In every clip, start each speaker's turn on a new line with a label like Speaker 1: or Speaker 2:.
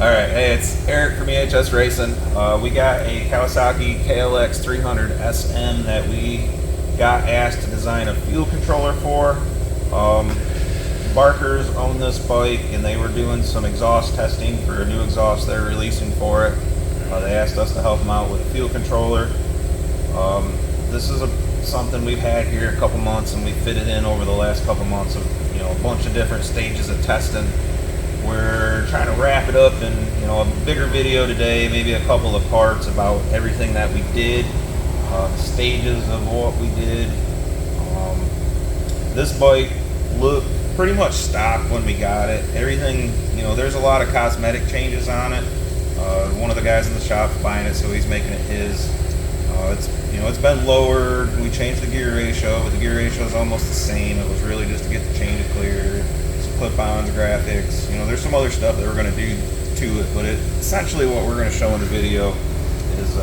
Speaker 1: Alright, hey, it's Eric from EHS Racing. We got a Kawasaki KLX300 SM that we got asked to design a fuel controller for. Barkers own this bike and they were doing some exhaust testing for a new exhaust they're releasing for it. They asked us to help them out with a fuel controller. This is something we've had here a couple months, and we fitted in over the last couple months of a bunch of different stages of testing. We're trying to wrap it up in a bigger video today, maybe a couple of parts about everything that we did, the stages of what we did. This bike looked pretty much stock when we got it. Everything, there's a lot of cosmetic changes on it. One of the guys in the shop's buying it, so he's making it his. It's been lowered. We changed the gear ratio, but the gear ratio is almost the same. It was really just to get the change clear. Clip-ons, graphics, there's some other stuff that we're going to do to it, but essentially what we're going to show in the video is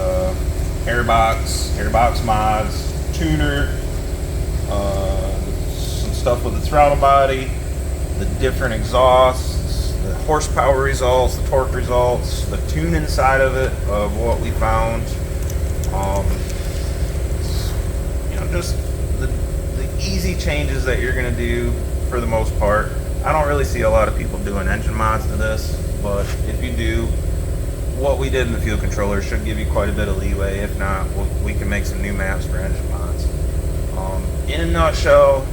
Speaker 1: airbox mods, tuner, some stuff with the throttle body, the different exhausts, the horsepower results, the torque results, the tuning side of it, of what we found, just the easy changes that you're going to do for the most part. I don't really see a lot of people doing engine mods to this, but if you do, what we did in the fuel controller should give you quite a bit of leeway. If not, we can make some new maps for engine mods. In a nutshell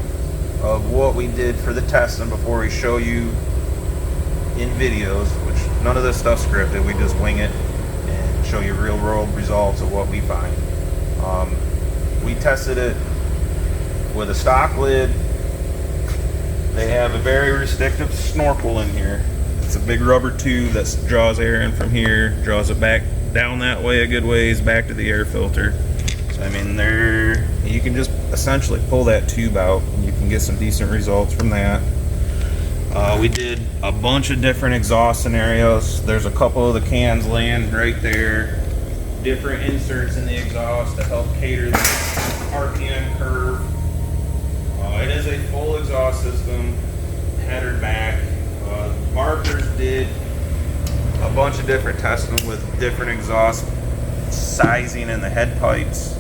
Speaker 1: of what we did for the testing before we show you in videos, which none of this stuff's scripted, we just wing it and show you real world results of what we find. We tested it with a stock lid. They have a very restrictive snorkel in here. It's a big rubber tube that draws air in from here, draws it back down that way a good ways, back to the air filter. So I mean, you can just essentially pull that tube out and you can get some decent results from that. We did a bunch of different exhaust scenarios. There's a couple of the cans laying right there. Different inserts in the exhaust to help cater the RPM curve. It is a full exhaust system, header back. Barkers did a bunch of different testing with different exhaust sizing in the head pipes.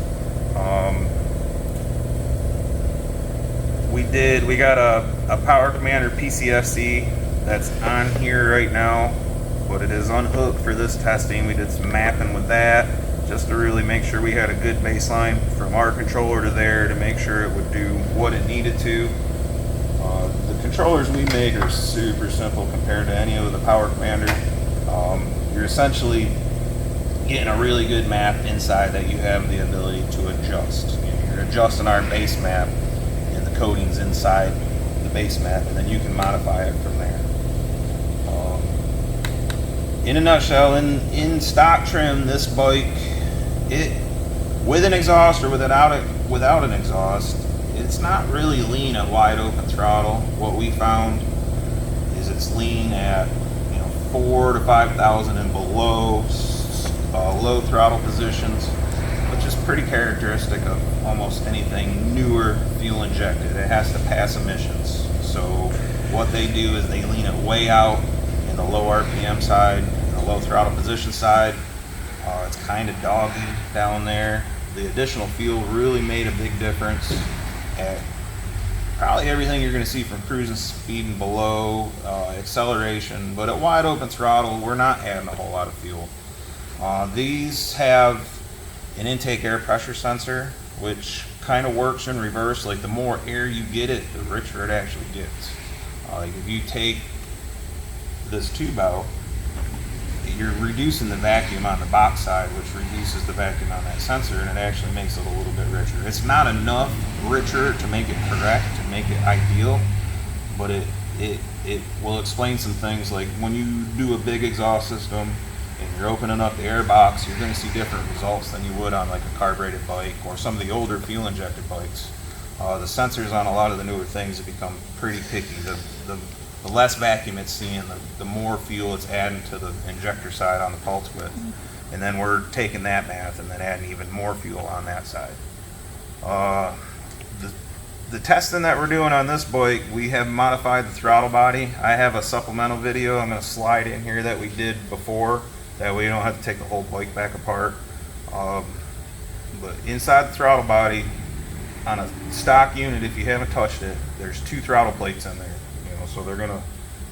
Speaker 1: We got a Power Commander PCFC that's on here right now, but it is unhooked for this testing. We did some mapping with that just to really make sure we had a good baseline from our controller to there to make sure it would do what it needed to. The controllers we make are super simple compared to any of the Power Commander. You're essentially getting a really good map inside that you have the ability to adjust. You're adjusting our base map and the codings inside the base map, and then you can modify it from there. In a nutshell, in stock trim, this bike, with an exhaust or without an exhaust, it's not really lean at wide open throttle. What we found is it's lean at 4 to 5,000 and below low throttle positions, which is pretty characteristic of almost anything newer fuel injected. It has to pass emissions. So what they do is they lean it way out in the low RPM side, in the low throttle position side. It's kind of doggy down there. The additional fuel really made a big difference at probably everything you're going to see from cruising speed and below, acceleration, but at wide open throttle we're not adding a whole lot of fuel. These have an intake air pressure sensor, which kind of works in reverse. Like the more air you get it, the richer it actually gets. Like if you take this tube out, you're reducing the vacuum on the box side, which reduces the vacuum on that sensor, and it actually makes it a little bit richer. It's not enough richer to make it correct, to make it ideal, but it will explain some things. Like when you do a big exhaust system and you're opening up the airbox, you're going to see different results than you would on like a carbureted bike or some of the older fuel injected bikes. The sensors on a lot of the newer things have become pretty picky. The less vacuum it's seeing, the more fuel it's adding to the injector side on the pulse width. And then we're taking that math and then adding even more fuel on that side. the testing that we're doing on this bike, we have modified the throttle body. I have a supplemental video I'm going to slide in here that we did before. That way you don't have to take the whole bike back apart. But inside the throttle body, on a stock unit, if you haven't touched it, there's 2 throttle plates in there. You know, so they're going to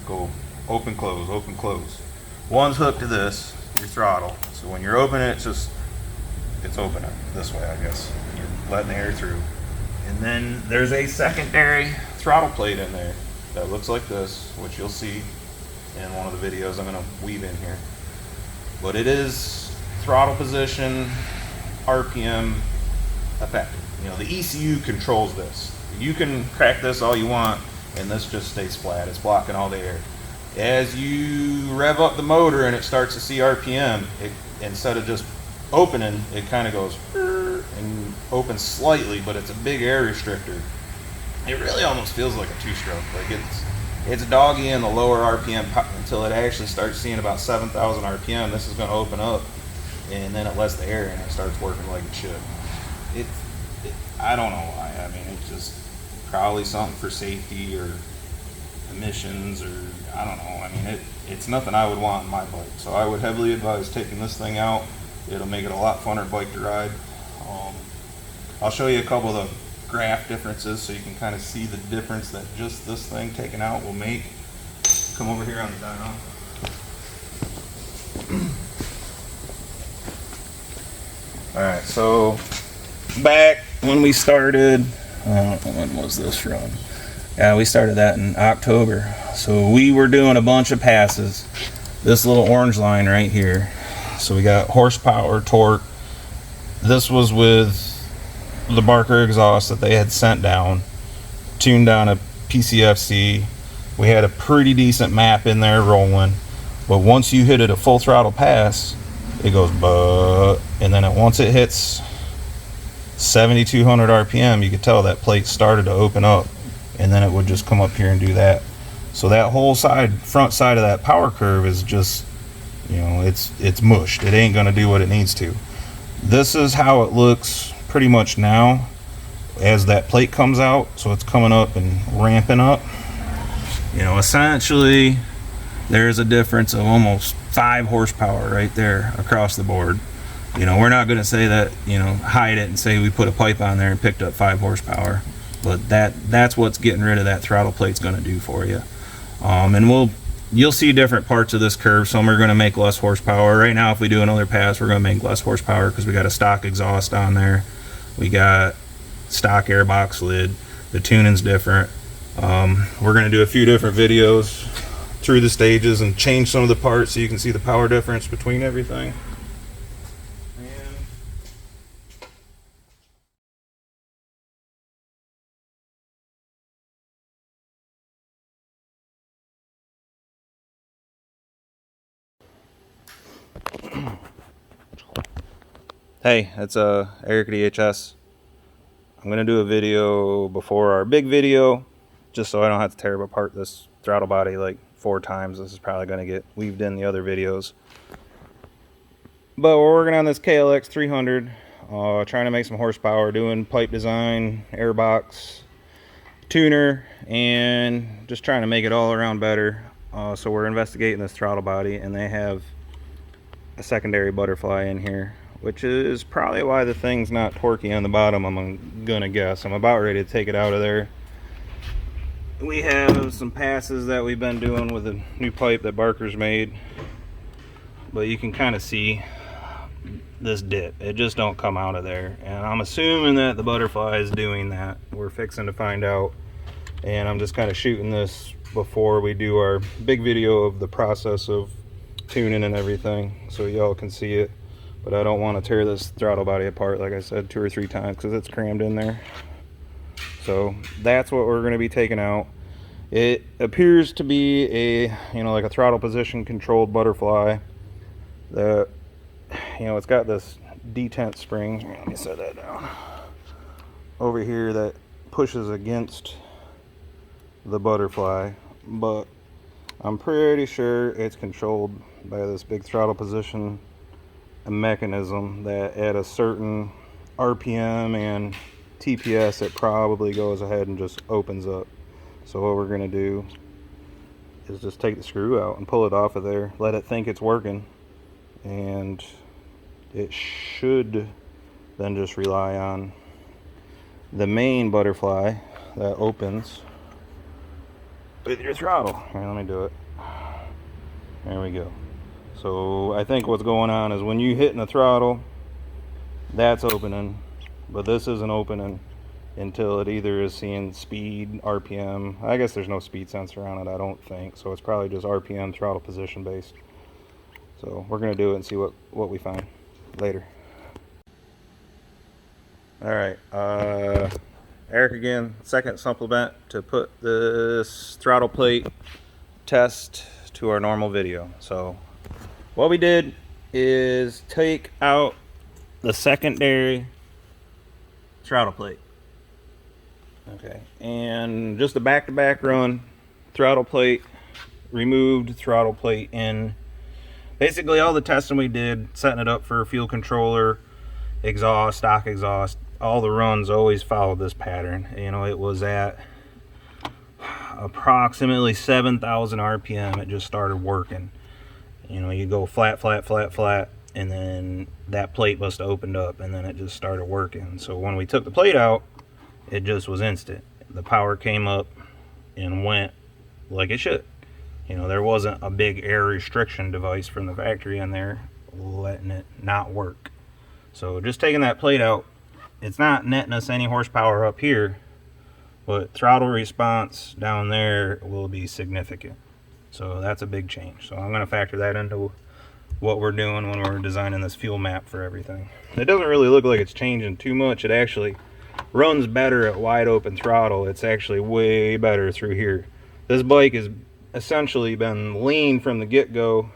Speaker 1: go open, close, open, close. One's hooked to this, your throttle. So when you're opening it, it's opening this way, I guess. You're letting the air through. And then there's a secondary throttle plate in there that looks like this, which you'll see in one of the videos I'm going to weave in here. But it is throttle position, RPM effective. You know, the ECU controls this. You can crack this all you want, and this just stays flat. It's blocking all the air. As you rev up the motor and it starts to see RPM, instead of just opening, it kind of goes and opens slightly, but it's a big air restrictor. It really almost feels like a 2-stroke. Like it's doggy in the lower RPM until it actually starts seeing about 7,000 RPM. This is going to open up, and then it lets the air in and it starts working like it should. I don't know why. I mean, it's just probably something for safety or emissions, or I don't know. I mean, it's nothing I would want in my bike. So I would heavily advise taking this thing out. It'll make it a lot funner bike to ride. I'll show you a couple of the graph differences so you can kind of see the difference that just this thing taken out will make. Come over here on the dyno. Alright, so back when we started, when was this from? Yeah, we started that in October. So we were doing a bunch of passes. This little orange line right here. So we got horsepower, torque. This was with the Barker exhaust that they had sent down, tuned down a PCFC. We had a pretty decent map in there rolling, but once you hit it a full throttle pass, it goes buh, and then once it hits 7,200 RPM, you could tell that plate started to open up, and then it would just come up here and do that. So that whole front side of that power curve is just, you know, it's mushed. It ain't gonna do what it needs to. This is how it looks pretty much now as that plate comes out. So it's coming up and ramping up. You know, essentially there's a difference of almost 5 horsepower right there across the board. You know, we're not going to say that, you know, hide it and say we put a pipe on there and picked up 5 horsepower, but that's what's getting rid of that throttle plate's going to do for you. And you'll see different parts of this curve. Some are going to make less horsepower. Right now, if we do another pass, we're going to make less horsepower because we got a stock exhaust on there. We got stock airbox lid. The tuning's different. We're going to do a few different videos through the stages and change some of the parts so you can see the power difference between everything. Hey, it's Eric at EHS. I'm going to do a video before our big video, just so I don't have to tear apart this throttle body like 4 times. This is probably going to get weaved in the other videos. But we're working on this KLX300, trying to make some horsepower, doing pipe design, airbox, tuner, and just trying to make it all around better. So we're investigating this throttle body, and they have a secondary butterfly in here, which is probably why the thing's not torquey on the bottom, I'm gonna guess. I'm about ready to take it out of there. We have some passes that we've been doing with a new pipe that Barker's made, but you can kind of see this dip. It just don't come out of there, and I'm assuming that the butterfly is doing that. We're fixing to find out, and I'm just kind of shooting this before we do our big video of the process of tuning and everything, so y'all can see it. But I don't want to tear this throttle body apart, like I said, 2 or 3 times, because it's crammed in there. So that's what we're going to be taking out. It appears to be a, you know, like a throttle position controlled butterfly. That, you know, it's got this detent spring. Let me set that down over here that pushes against the butterfly, but I'm pretty sure it's controlled by this big throttle position mechanism that at a certain RPM and
Speaker 2: TPS, it probably goes ahead and just opens up. So what we're going to do is just take the screw out and pull it off of there, let it think it's working, and it should then just rely on the main butterfly that opens with your throttle. Here, let me do it. There we go. So I think what's going on is when you hitting the throttle, that's opening, but this isn't opening until it either is seeing speed, RPM. I guess there's no speed sensor on it, I don't think. So it's probably just RPM, throttle position based. So we're gonna do it and see what we find later. All right, Eric again, second supplement to put this throttle plate test to our normal video. So what we did is take out the secondary throttle plate. Okay, and just a back-to-back run, throttle plate removed, throttle plate in. Basically all the testing we did, setting it up for fuel controller, exhaust, stock exhaust, all the runs always followed this pattern. You know, it was at approximately 7,000 RPM, it just started working. You know, you go flat, flat, flat, flat, and then that plate must have opened up, and then it just started working. So when we took the plate out, it just was instant. The power came up and went like it should. You know, there wasn't a big air restriction device from the factory in there letting it not work. So just taking that plate out, it's not netting us any horsepower up here, but throttle response down there will be significant. So that's a big change. So I'm going to factor that into what we're doing when we're designing this fuel map for everything. It doesn't really look like it's changing too much. It actually runs better at wide open throttle. It's actually way better through here. This bike has essentially been lean from the get-go,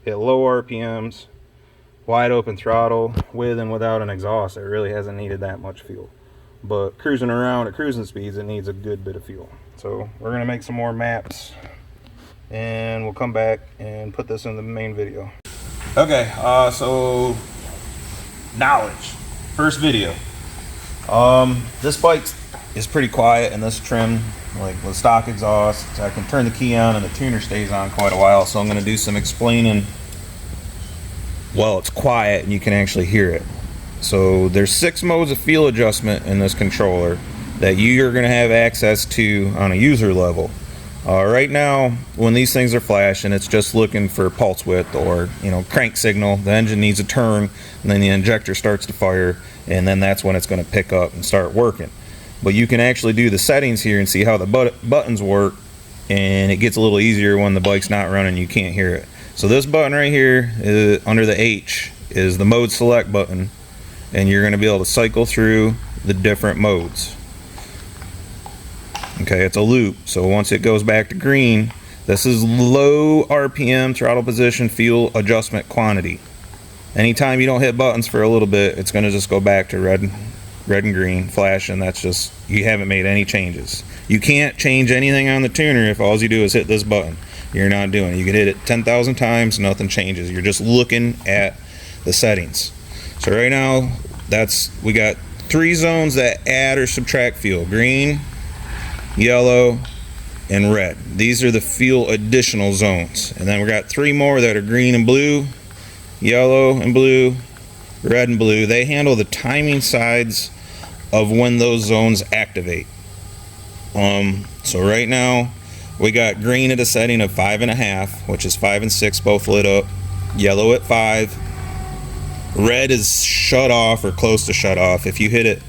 Speaker 2: hit low RPMs, wide open throttle, with and without an exhaust. It really hasn't needed that much fuel. But cruising around at cruising speeds, it needs a good bit of fuel. So we're going to make some more maps, and we'll come back and put this in the main video.
Speaker 1: Okay, so knowledge. First video. This bike is pretty quiet in this trim, like with stock exhaust. I can turn the key on and the tuner stays on quite a while, so I'm going to do some explaining while it's quiet and you can actually hear it. So there's 6 modes of feel adjustment in this controller that you're going to have access to on a user level. Right now, when these things are flashing, it's just looking for pulse width or, you know, crank signal. The engine needs a turn, and then the injector starts to fire, and then that's when it's going to pick up and start working. But you can actually do the settings here and see how the buttons work, and it gets a little easier when the bike's not running, you can't hear it. So this button right here under the H is the mode select button, and you're going to be able to cycle through the different modes. Okay, it's a loop, so once it goes back to green, this is low RPM throttle position fuel adjustment quantity. Anytime you don't hit buttons for a little bit, it's going to just go back to red and green flash, and that's just, you haven't made any changes. You can't change anything on the tuner if all you do is hit this button. You're not doing it. You can hit it 10,000 times, nothing changes. You're just looking at the settings. So right now, we got 3 zones that add or subtract fuel: green, yellow, and red. These are the fuel additional zones. And then we got 3 more that are green and blue, yellow and blue, red and blue. They handle the timing sides of when those zones activate. So right now we got green at a setting of 5.5, which is 5 and 6 both lit up, yellow at 5, red is shut off or close to shut off. If you hit it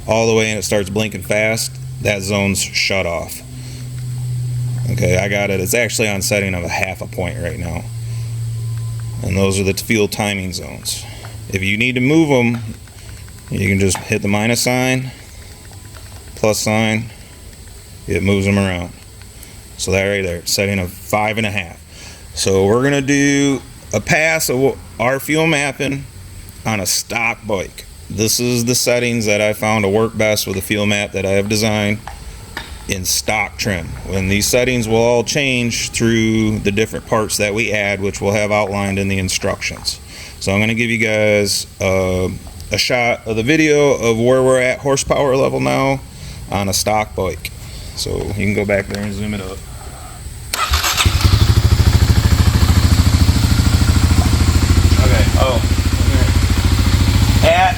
Speaker 1: all the way and it starts blinking fast, that zone's shut off. Okay, I got it. It's actually on setting of a 0.5 point right now. And those are the fuel timing zones. If you need to move them, you can just hit the minus sign, plus sign, it moves them around. So that right there, setting of 5.5. So we're gonna do a pass of our fuel mapping on a stock bike. This is the settings that I found to work best with the fuel map that I have designed in stock trim. When these settings will all change through the different parts that we add, which we'll have outlined in the instructions. So I'm going to give you guys a a shot of the video of where we're at horsepower level now on a stock bike. So you can go back there and zoom it up. Okay,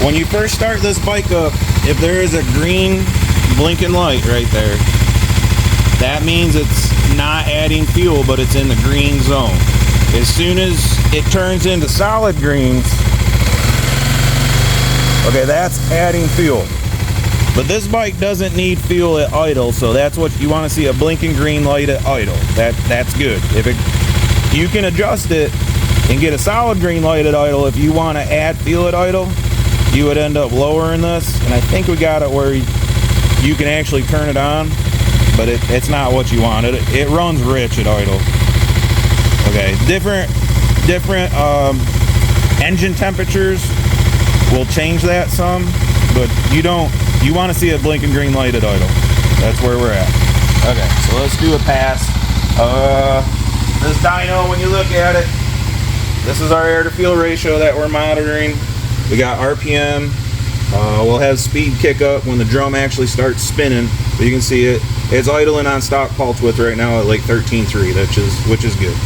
Speaker 1: when you first start this bike up, if there is a green blinking light right there, that means it's not adding fuel, but it's in the green zone. As soon as it turns into solid greens, okay, that's adding fuel. But this bike doesn't need fuel at idle, so that's what you want to see, a blinking green light at idle. That's good. You can adjust it and get a solid green light at idle. If you want to add fuel at idle, you would end up lowering this, and I think we got it where you can actually turn it on, but it's not what you want. It runs rich at idle. Okay, different engine temperatures will change that some, but you want to see a blinking green light at idle. That's where we're at. Okay, so let's do a pass. This dyno, when you look at it, this is our air to fuel ratio that we're monitoring. We got RPM. We'll have speed kick up when the drum actually starts spinning. But you can see it's idling on stock pulse width right now at like 13.3, which is good.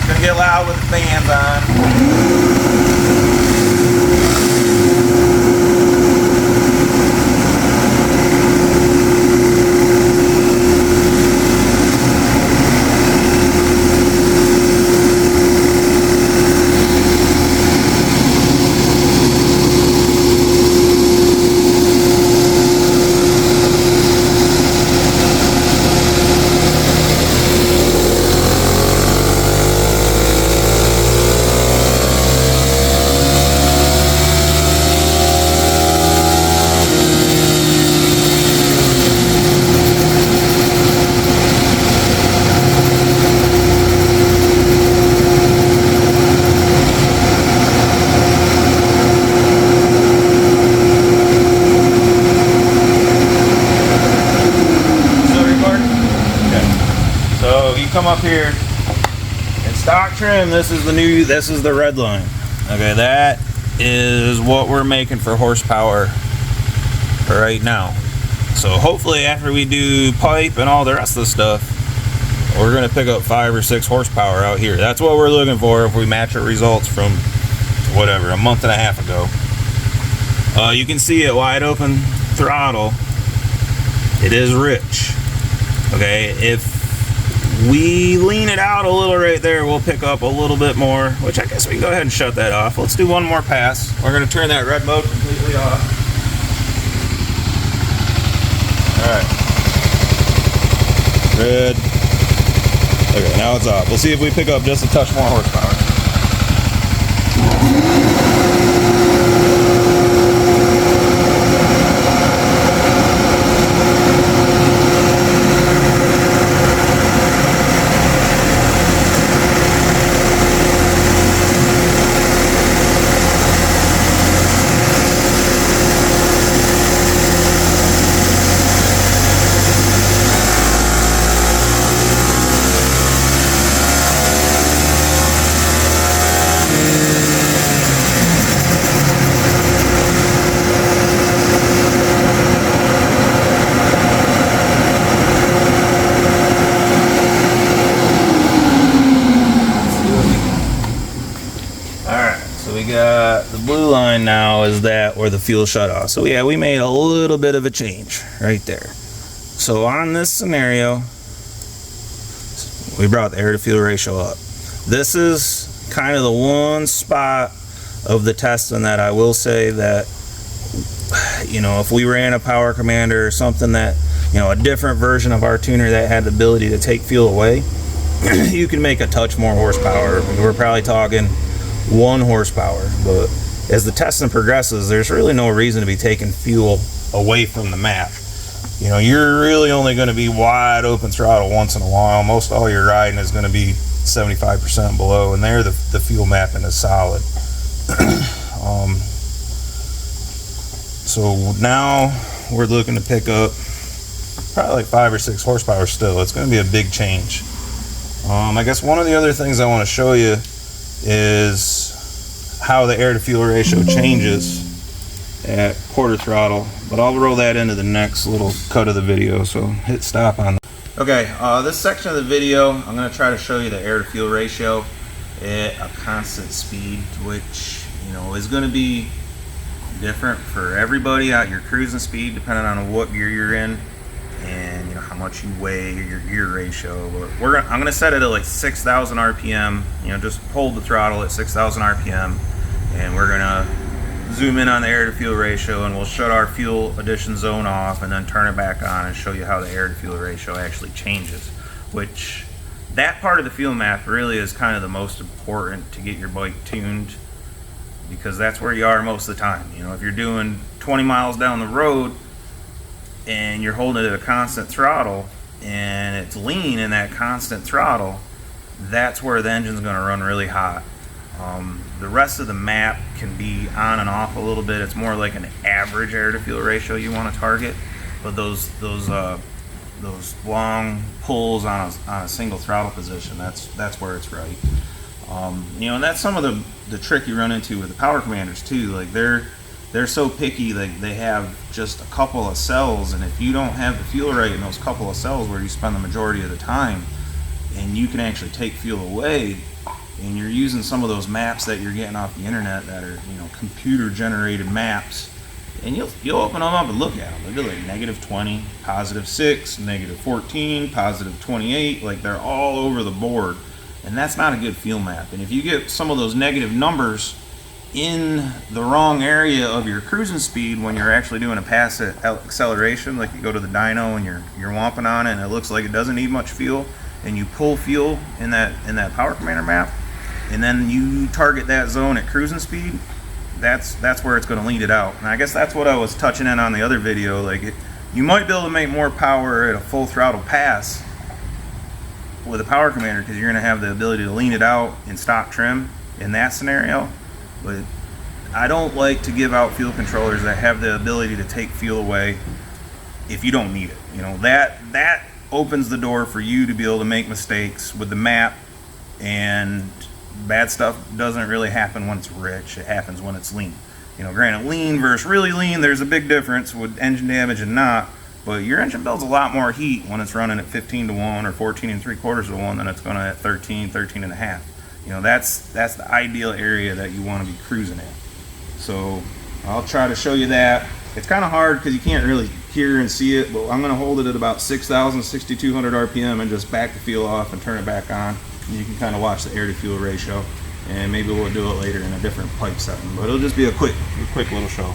Speaker 1: Gonna get loud with the fans on. Come up here in stock trim, this is the red line. Okay, that is what we're making for horsepower right now. So hopefully after we do pipe and all the rest of the stuff, we're gonna pick up 5 or 6 horsepower out here. That's what we're looking for if we match our results from whatever, a month and a half ago. You can see it wide open throttle. It is rich. Okay, if we lean it out a little right there, we'll pick up a little bit more, which I guess we can go ahead and shut that off. Let's do one more pass. We're going to turn that red mode completely off. Alright. Red. Okay, now it's off. We'll see if we pick up just a touch more horsepower. The blue line now is that where the fuel shut off. So yeah, we made a little bit of a change right there. So on this scenario, we brought the air to fuel ratio up. This is kind of the one spot of the testing that I will say that, you know, if we ran a Power Commander or something that, you know, a different version of our tuner that had the ability to take fuel away, you can make a touch more horsepower. We're probably talking 1 horsepower, but as the testing progresses, there's really no reason to be taking fuel away from the map. You know, you're really only going to be wide open throttle once in a while. Most all your riding is going to be 75% below, and there the fuel mapping is solid. So now we're looking to pick up probably like 5 or 6 horsepower still. It's going to be a big change. I guess one of the other things I want to show you is how the air to fuel ratio changes at quarter throttle, but I'll roll that into the next little cut of the video, so hit stop on that. Okay, this section of the video, I'm going to try to show you the air to fuel ratio at a constant speed, which, you know, is going to be different for everybody at your cruising speed, depending on what gear you're in and, you know, how much you weigh, your gear ratio. I'm going to set it at like 6,000 RPM. You know, just hold the throttle at 6,000 RPM, and we're going to zoom in on the air to fuel ratio, and we'll shut our fuel addition zone off and then turn it back on and show you how the air to fuel ratio actually changes, which that part of the fuel map really is kind of the most important to get your bike tuned, because that's where you are most of the time. You know, if you're doing 20 miles down the road and you're holding it at a constant throttle and it's lean in that constant throttle, that's where the engine's going to run really hot. The rest of the map can be on and off a little bit. It's more like an average air to fuel ratio you want to target, but those long pulls on a single throttle position, that's where it's right. You know, and that's some of the trick you run into with the power commanders too. Like they're so picky, like they have just a couple of cells, and if you don't have the fuel right in those couple of cells where you spend the majority of the time, and you can actually take fuel away, and you're using some of those maps that you're getting off the internet that are, you know, computer generated maps, and you'll open them up and look at them. They'll be like -20, +6, -14, +28, like they're all over the board, and that's not a good fuel map. And if you get some of those negative numbers in the wrong area of your cruising speed when you're actually doing a passive acceleration, like you go to the dyno and you're womping on it and it looks like it doesn't need much fuel, and you pull fuel in that power commander map, and then you target that zone at cruising speed, that's where it's going to lead it out. And I guess that's what I was touching on the other video. Like you might be able to make more power at a full throttle pass with a power commander, because you're going to have the ability to lean it out in stock trim in that scenario. But I don't like to give out fuel controllers that have the ability to take fuel away if you don't need it. You know, that opens the door for you to be able to make mistakes with the map, and bad stuff doesn't really happen when it's rich. It happens when it's lean. You know, granted, lean versus really lean, there's a big difference with engine damage and not, but your engine builds a lot more heat when it's running at 15 to 1 or 14 3/4 to 1 than it's going to at 13 and a half. You know, that's the ideal area that you want to be cruising in. So I'll try to show you that. It's kind of hard because you can't really hear and see it, but I'm going to hold it at about 6,000, 6,200 RPM and just back the fuel off and turn it back on. And you can kind of watch the air to fuel ratio, and maybe we'll do it later in a different pipe setting, but it'll just be a quick little show.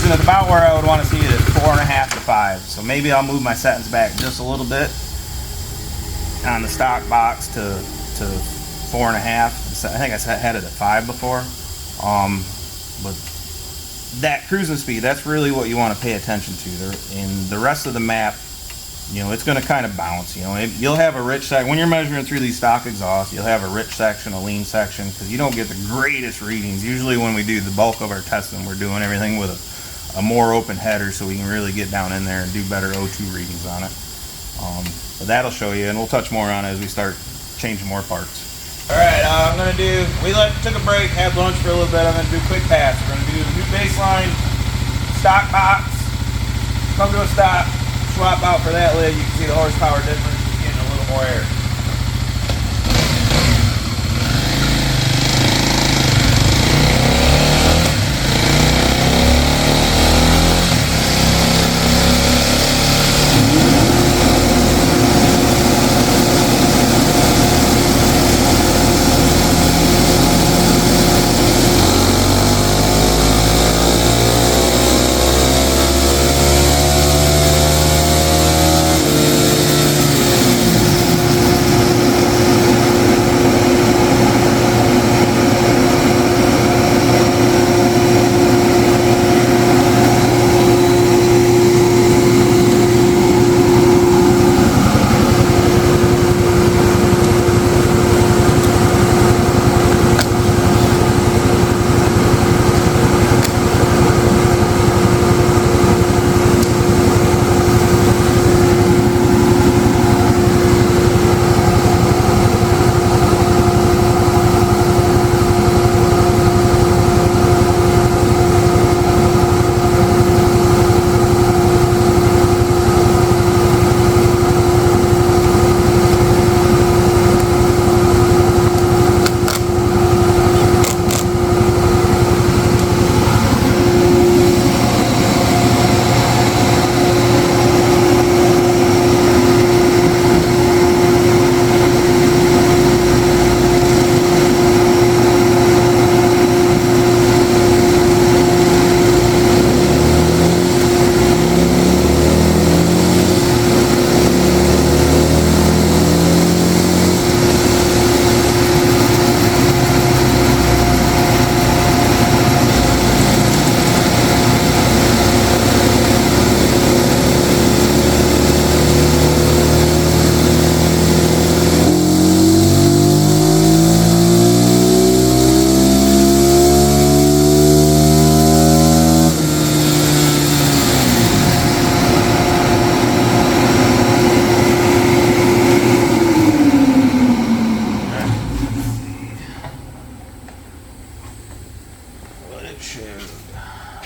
Speaker 1: At about where I would want to see it at 4.5 to 5. So maybe I'll move my settings back just a little bit. on the stock box to 4.5. I think I had it at 5 before. But that cruising speed, that's really what you want to pay attention to. In the rest of the map, you know, it's going to kind of bounce. You know, you'll have a rich section when you're measuring through these stock exhausts. You'll have a rich section, a lean section, because you don't get the greatest readings. Usually, when we do the bulk of our testing, we're doing everything with a more open header, so we can really get down in there and do better O2 readings on it. But that'll show you, and we'll touch more on it as we start changing more parts. All right, I'm gonna do. Took a break, had lunch for a little bit. I'm gonna do a quick pass. We're gonna do a new baseline stock box. Come to a stop. Swap out for that lid. You can see the horsepower difference. It's getting a little more air.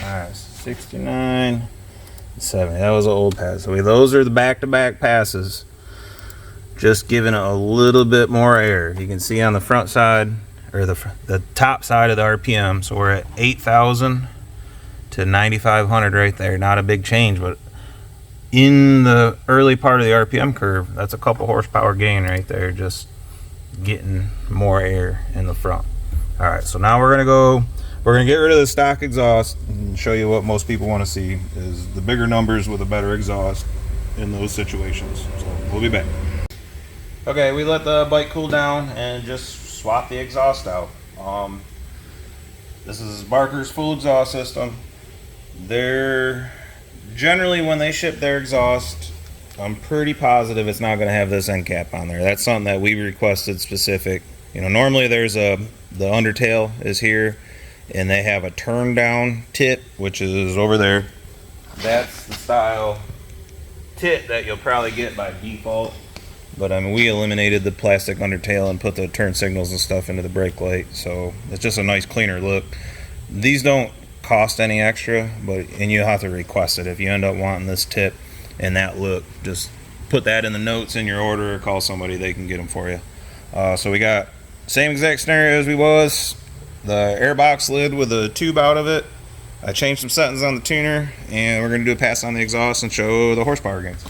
Speaker 1: Alright, 69, 70. That was an old pass. So those are the back-to-back passes. Just giving it a little bit more air. You can see on the front side, or the top side of the RPM. So we're at 8,000 to 9,500 right there. Not a big change, but in the early part of the RPM curve, that's a couple horsepower gain right there. Just getting more air in the front. All right, so now we're gonna get rid of the stock exhaust and show you what most people want to see is the bigger numbers with a better exhaust in those situations. So we'll be back. Okay, we let the bike cool down and just swap the exhaust out. This is Barker's full exhaust system. They're generally, when they ship their exhaust, I'm pretty positive it's not going to have this end cap on there. That's something that we requested specific. You know, normally there's the undertail is here, and they have a turn down tip, which is over there. That's the style tip that you'll probably get by default. But I mean, we eliminated the plastic undertail and put the turn signals and stuff into the brake light, so it's just a nice cleaner look. These don't cost any extra, and you have to request it if you end up wanting this tip and that look. Just put that in the notes in your order or call somebody, they can get them for you. So we got same exact scenario as we was, the airbox lid with a tube out of it. I changed some settings on the tuner, and we're going to do a pass on the exhaust and show the horsepower gains.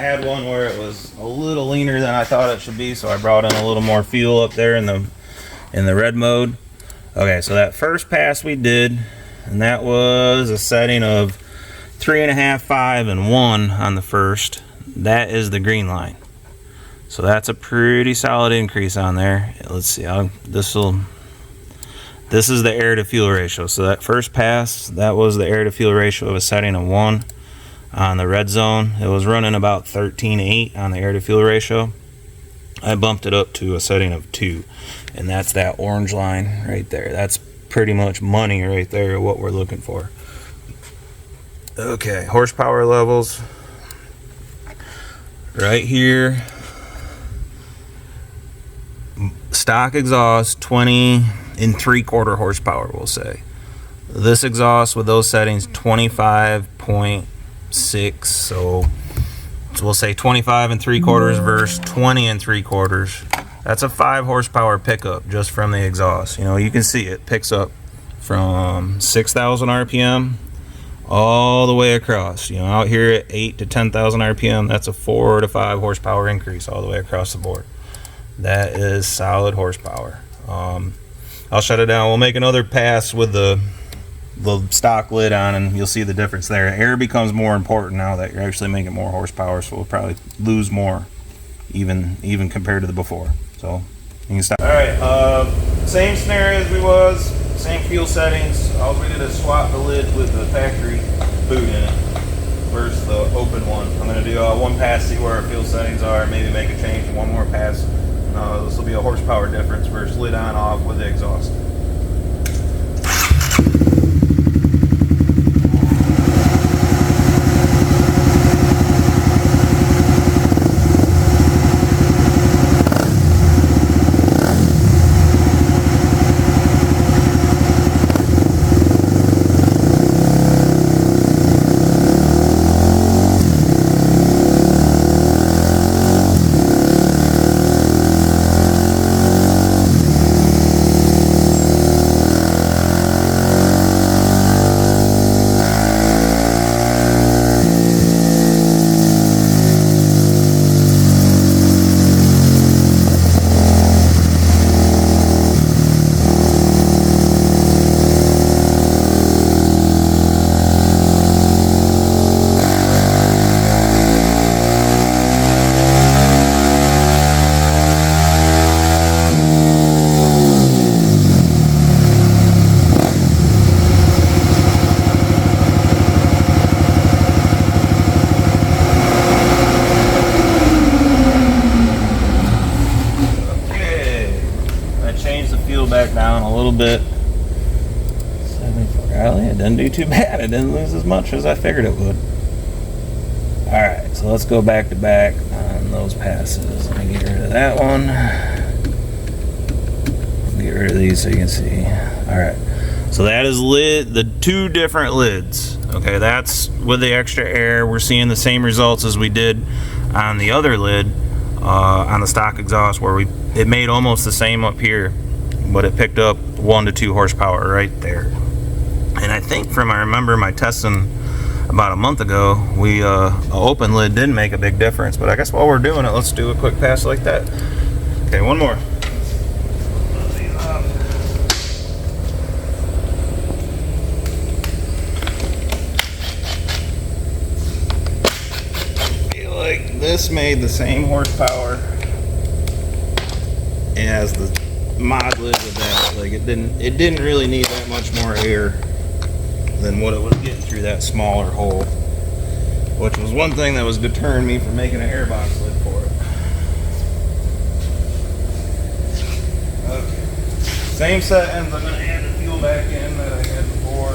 Speaker 1: had one where it was a little leaner than I thought it should be, so I brought in a little more fuel up there in the red mode. Okay, so that first pass we did, and that was a setting of 3.5, 5, and 1 on the first. That is the green line. So that's a pretty solid increase on there. Let's see, this is the air to fuel ratio. So that first pass, that was the air to fuel ratio of a setting of 1 on the red zone. It was running about 13.8 on the air to fuel ratio. I bumped it up to a setting of 2, and that's that orange line right there. That's pretty much money right there, what we're looking for. Okay, horsepower levels right here. Stock exhaust 20 3/4 horsepower, we'll say. This exhaust with those settings 25.6, so we'll say 25 3/4 versus 20 3/4. That's a 5 horsepower pickup just from the exhaust. You know, you can see it picks up from 6,000 RPM all the way across. You know, out here at 8 to 10,000 RPM, that's a 4 to 5 horsepower increase all the way across the board. That is solid horsepower. I'll shut it down. We'll make another pass with the stock lid on, and you'll see the difference there. Air becomes more important now that you're actually making more horsepower, so we'll probably lose more even compared to the before. So you can stop. All right, same scenario as we was, same fuel settings. All we did is swap the lid with the factory boot in it versus the open one. I'm gonna do one pass, see where our fuel settings are, maybe make a change, one more pass. This will be a horsepower difference versus lid on off with the exhaust. Back down a little bit. 74. Well, it didn't do too bad. It didn't lose as much as I figured it would. Alright, so let's go back to back on those passes. Let me get rid of that one. Get rid of these so you can see. Alright, so that is the 2 different lids. Okay, that's with the extra air. We're seeing the same results as we did on the other lid on the stock exhaust, where it made almost the same up here, but it picked up 1 to 2 horsepower right there. And I think I remember my testing about a month ago, an open lid didn't make a big difference, but I guess while we're doing it, let's do a quick pass like that. Okay, one more. I feel like this made the same horsepower as the mod lid with that. Like it didn't really need that much more air than what it was getting through that smaller hole, which was one thing that was deterring me from making an airbox lid for it. Okay, same settings. I'm going to add the fuel back in that I had before.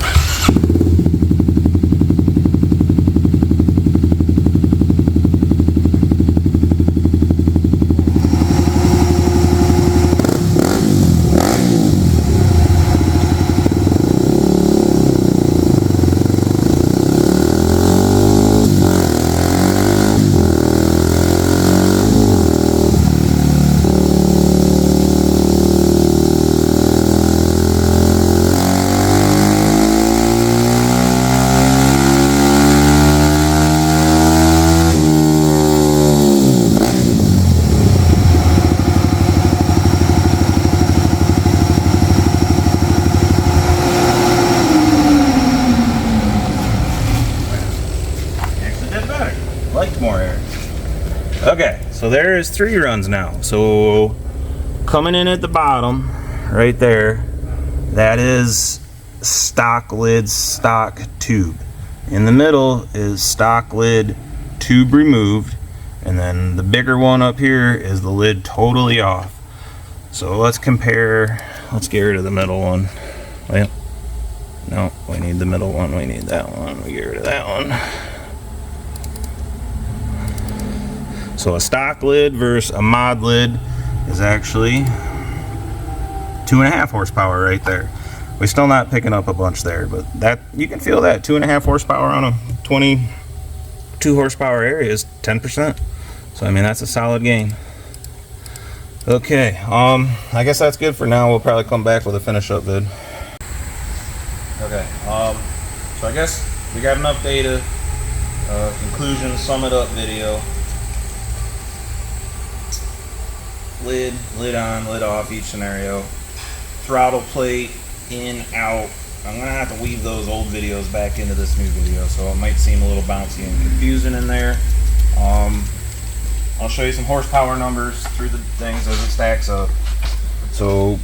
Speaker 2: So there is 3 runs now. So coming in at the bottom, right there, that is stock lid, stock tube. In the middle is stock lid, tube removed, and then the bigger one up here is the lid totally off. So let's compare. Let's get rid of the middle one. Well, no, we need the middle one. We need that one. We get rid of that one. So a stock lid versus a mod lid is actually 2.5 horsepower right there. We're still not picking up a bunch there, but that you can feel that 2.5 horsepower on a 22 horsepower area is 10%. So I mean, that's a solid gain. Okay, I guess that's good for now. We'll probably come back with a finish up vid. Okay, so I guess we got an updated conclusion, sum it up video. Lid on, lid off each scenario. Throttle plate in, out. I'm gonna have to weave those old videos back into this new video, so it might seem a little bouncy and confusing in there. I'll show you some horsepower numbers through the things as it stacks up. So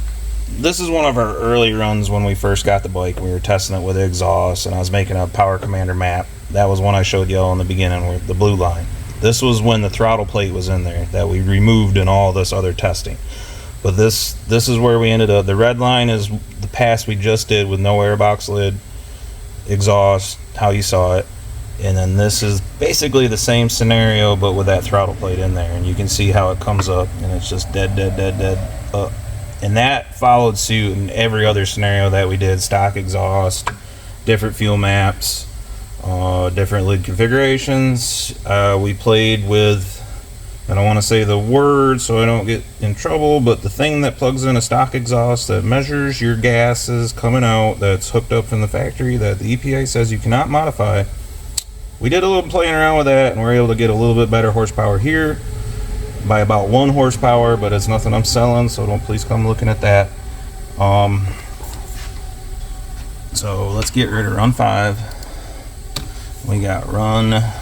Speaker 2: this is one of our early runs when we first got the bike. We were testing it with the exhaust, and I was making a Power Commander map. That was one I showed y'all in the beginning with the blue line. This was when the throttle plate was in there that we removed in all this other testing. But this is where we ended up. The red line is the pass we just did with no airbox lid, exhaust, how you saw it. And then this is basically the same scenario, but with that throttle plate in there. And you can see how it comes up, and it's just dead up. And that followed suit in every other scenario that we did. Stock exhaust, different fuel maps, different lid configurations. We played with, I don't want to say the word so I don't get in trouble, but the thing that plugs in a stock exhaust that measures your gases coming out, that's hooked up from the factory, that the EPA says you cannot modify. We did a little playing around with that, and we're able to get a little bit better horsepower here by about 1 horsepower, but it's nothing I'm selling, so don't please come looking at that. So let's get rid of run 5. We got run, I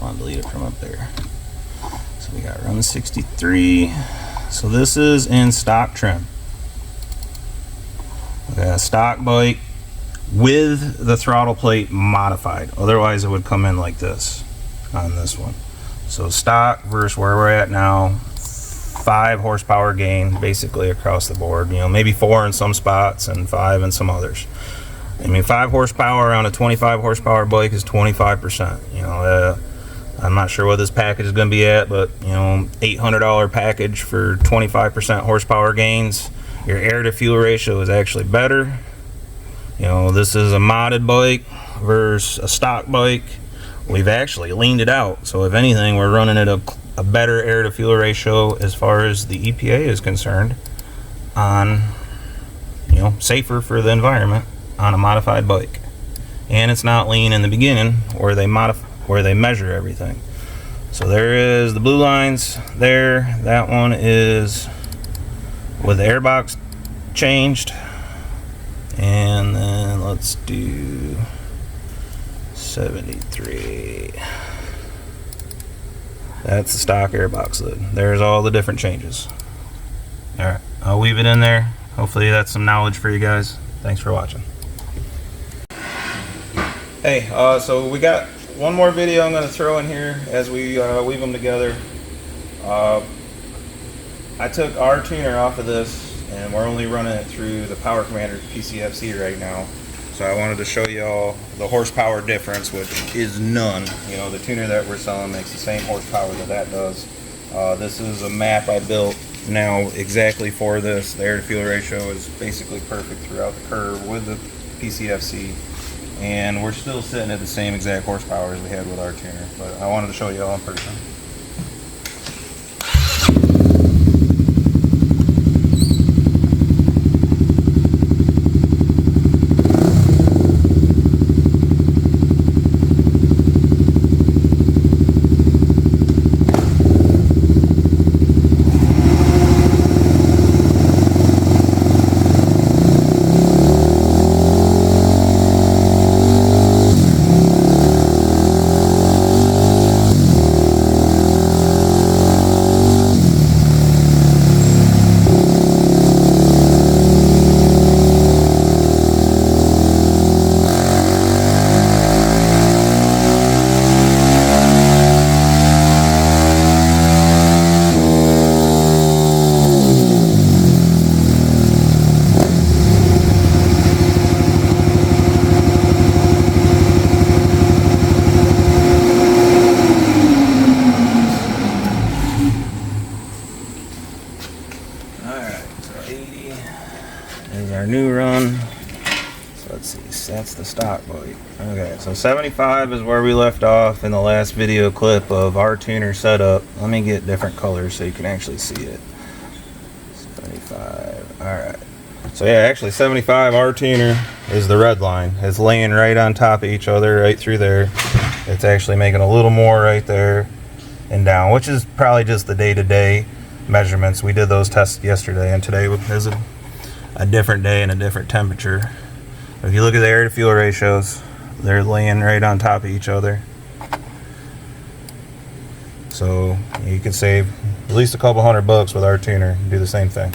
Speaker 2: want to delete it from up there. So we got run 63. So this is in stock trim. Okay, a stock bike with the throttle plate modified. Otherwise it would come in like this on this one. So stock versus where we're at now, 5 horsepower gain basically across the board. You know, maybe 4 in some spots and 5 in some others. I mean, 5 horsepower on a 25 horsepower bike is 25%. You know, I'm not sure what this package is going to be at, but you know, $800 package for 25% horsepower gains. Your air to fuel ratio is actually better. You know, this is a modded bike versus a stock bike. We've actually leaned it out, so if anything, we're running at a better air to fuel ratio as far as the EPA is concerned, on, you know, safer for the environment on a modified bike. And it's not lean in the beginning where they measure everything. So there is the blue lines there. That one is with the airbox changed. And then let's do 73. That's the stock airbox lid. There's all the different changes. Alright, I'll weave it in there. Hopefully that's some knowledge for you guys. Thanks for watching. Hey, so we got one more video I'm going to throw in here as we weave them together. I took our tuner off of this, and we're only running it through the Power Commander PCFC right now. So I wanted to show y'all the horsepower difference, which is none. You know, the tuner that we're selling makes the same horsepower that does. This is a map I built now exactly for this. The air to fuel ratio is basically perfect throughout the curve with the PCFC. And we're still sitting at the same exact horsepower as we had with our tuner. But I wanted to show y'all in person.
Speaker 1: So let's see, that's the stock bike. Okay, so 75 is where we left off in the last video clip of our tuner setup. Let me get different colors so you can actually see it. 75, alright. So yeah, actually 75, our tuner is the red line. It's laying right on top of each other, right through there. It's actually making a little more right there and down, which is probably just the day-to-day measurements. We did those tests yesterday, and today is a different day and a different temperature. If you look at the air to fuel ratios, they're laying right on top of each other. So you could save at least a couple $100 with our tuner and do the same thing.